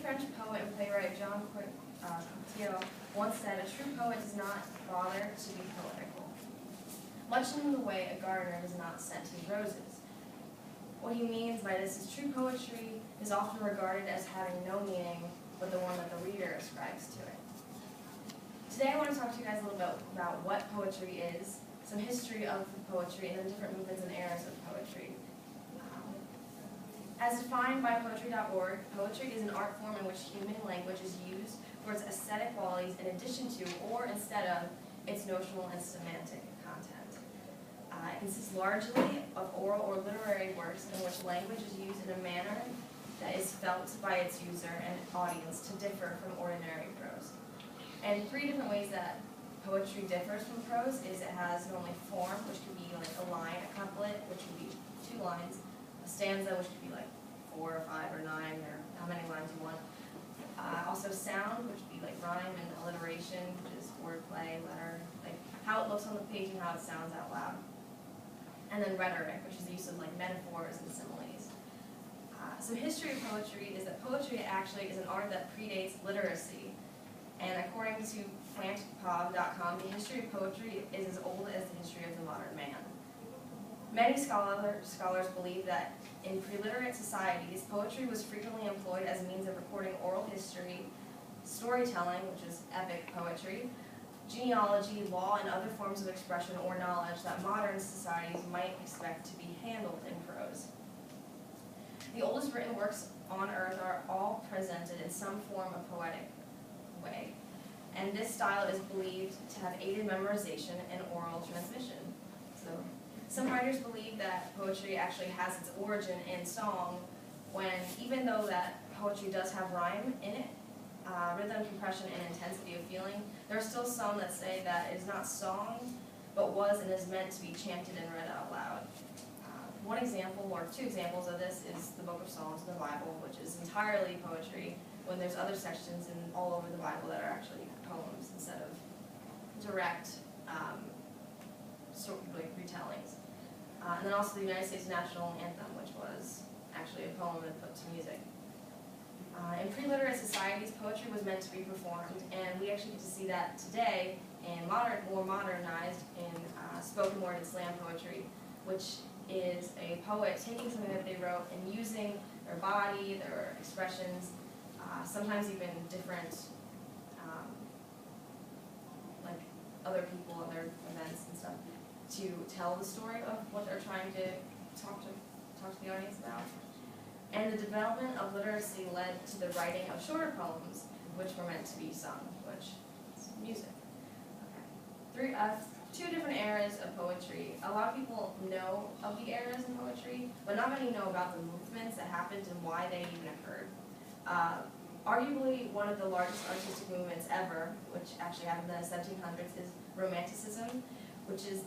French poet and playwright Jean Cocteau once said, "A true poet does not bother to be poetical, much in the way a gardener does not scent his roses." What he means by this is true poetry is often regarded as having no meaning but the one that the reader ascribes to it. Today I want to talk to you guys a little bit about what poetry is, some history of poetry, and the different movements and eras of poetry. As defined by Poetry.org, poetry is an art form in which human language is used for its aesthetic qualities in addition to, or instead of, its notional and semantic content. It consists largely of oral or literary works in which language is used in a manner that is felt by its user and audience to differ from ordinary prose. And three different ways that poetry differs from prose is it has normally form, which could be like a line, a couplet, which would be 2 lines, a stanza, which could be like 4 or 5 or 9, or how many lines you want. Also sound, which would be like rhyme and alliteration, which is wordplay, letter, like how it looks on the page and how it sounds out loud. And then rhetoric, which is the use of like metaphors and similes. So history of poetry is that poetry actually is an art that predates literacy. And according to plantpov.com, the history of poetry is as old as the history of the modern man. Many scholars believe that in pre-literate societies, poetry was frequently employed as a means of recording oral history, storytelling, which is epic poetry, genealogy, law, and other forms of expression or knowledge that modern societies might expect to be handled in prose. The oldest written works on earth are all presented in some form of poetic way, and this style is believed to have aided memorization and oral transmission. So, some writers believe that poetry actually has its origin in song, when even though that poetry does have rhyme in it, rhythm, compression, and intensity of feeling, there are still some that say that it is not song, but was and is meant to be chanted and read out loud. One example, or 2 examples of this, is the Book of Psalms in the Bible, which is entirely poetry, when there's other sections all over the Bible that are actually poems instead of direct retellings. And then also the United States National Anthem, which was actually a poem and put to music. In pre-literate societies, poetry was meant to be performed, and we actually get to see that today in more modernized in spoken word and slam poetry, which is a poet taking something that they wrote and using their body, their expressions, sometimes even different, like other people, other events and stuff, to tell the story of what they're trying to talk to the audience about. And the development of literacy led to the writing of shorter poems, which were meant to be sung, which is music. Okay. 2 different eras of poetry. A lot of people know of the eras in poetry, but not many know about the movements that happened and why they even occurred. Arguably, one of the largest artistic movements ever, which actually happened in the 1700s, is Romanticism, which is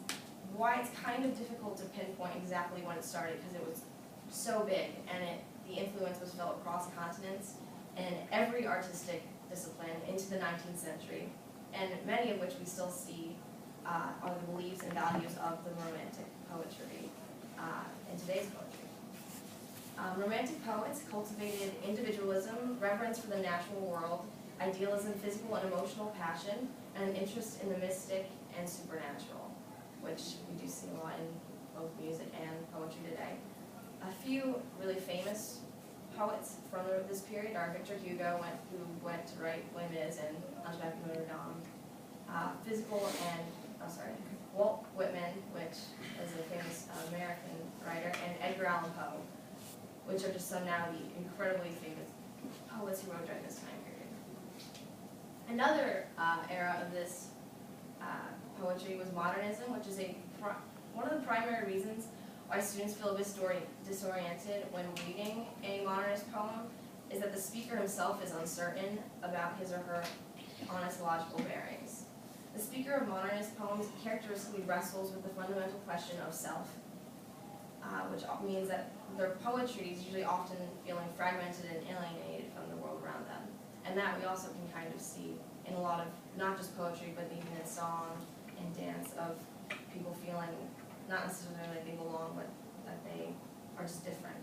why it's kind of difficult to pinpoint exactly when it started, because it was so big, and the influence was felt across continents and every artistic discipline into the 19th century, and many of which we still see are the beliefs and values of the Romantic poetry in today's poetry. Romantic poets cultivated individualism, reverence for the natural world, idealism, physical and emotional passion, and an interest in the mystic and supernatural, which we do see a lot in both music and poetry today. A few really famous poets from this period are Victor Hugo, who went to write Les Mis and Hunchback of Notre Dame. Walt Whitman, which is a famous American writer, and Edgar Allan Poe, which are just some now the incredibly famous poets who wrote during this time period. Another era of this poetry was modernism, which is one of the primary reasons why students feel disoriented when reading a modernist poem is that the speaker himself is uncertain about his or her honest logical bearings. The speaker of modernist poems characteristically wrestles with the fundamental question of self, which means that their poetry is usually often feeling fragmented and alienated from the world around them. And that we also can kind of see in a lot of, not just poetry, but even in song and dance, of people feeling not necessarily like they belong, but that they are just different.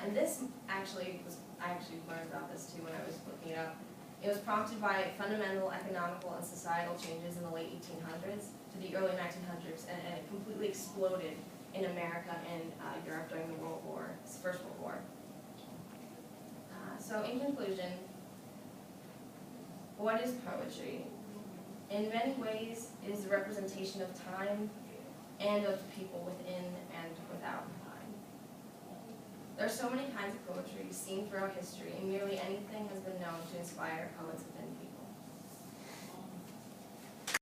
And this actually was I actually learned about this too when I was looking it up. It was prompted by fundamental economical and societal changes in the late 1800s to the early 1900s, and it completely exploded in America and Europe during the First World War. So in conclusion, what is poetry? In many ways, it is a representation of time and of people within and without time. There are so many kinds of poetry seen throughout history, and nearly anything has been known to inspire poets within people.